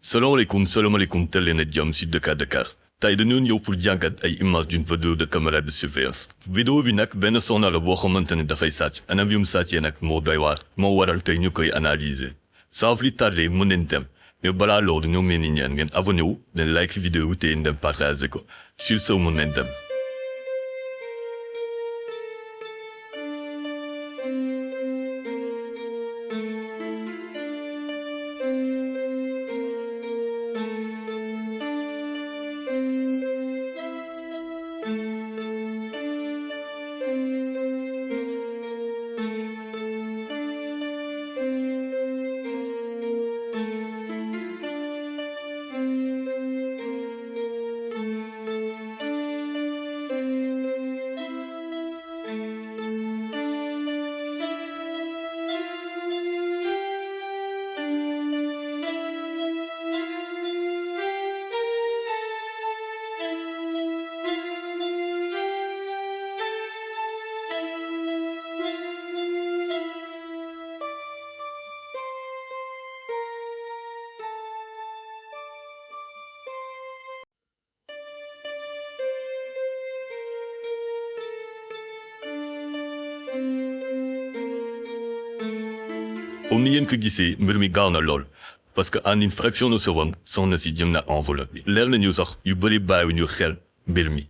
salaamaaleykum tel leen ak jàmm si Dakar tey dañoo ñëw pour jàngat ay images d'une vidéo de caméra de surveillance. vidéo bi nag benn soxna la boo xamante ne dafay sàcc anam yu mu sàccee nag moo doy waar moo waral tey ñu koy analyser sans plus tarder mën nañ dem mais balaa loolu ñoo mel ni ñaan ngeen abonné wu leen like vidéo te dem partager ko sur ce mën nañ dem. comme ni ngeen ko gisee mbir mi gaaw na lool parce que en une fraction de seconde soxna si jëm na enveloppe bi leer nañu sax yu bëri bàyyiwuñu xel mbir mi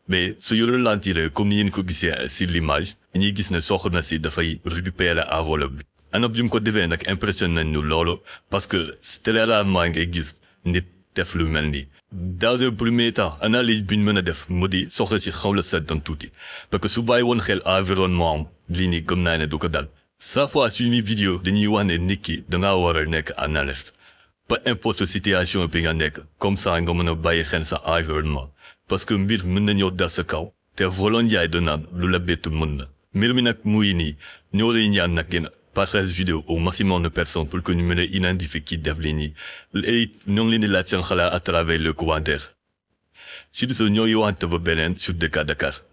mais su ñu ralentir comme ni ngeen ko gisee sur l'image ñuy gis ne soxna si dafay récupérer enveloppe bi anam bi mu ko defee nag impressionné nañ ñu loolu parce que très rarement ngay gis nit def lu mel nii. dans un premier temps analyse bi ñu mën a def mu di soxna si xaw la seddan tuuti parce que su bàyyi woon xel environnement am lii nii gëm naa ne du ko dal. chaque fois suñuy vidéo dañuy wax ne nit ki dangaa war a nekk en alerte peu importe situation bi nga nekk comme ça nga mën a bàyyi xel sa environnement parce que mbir mën na ñëw dal sa kaw te volon jaay do naan lu la bettu mën na mbir mi nag muy nii ñoo lay ñaan nag ngeen partage vidéo au maximum de personnes pour que ñu mën a identifier ki def li nii et ñoo ngi leen di laaj seen xalaat à travers le commentaire sur ce ñooy wante ba beneen sur Dakar.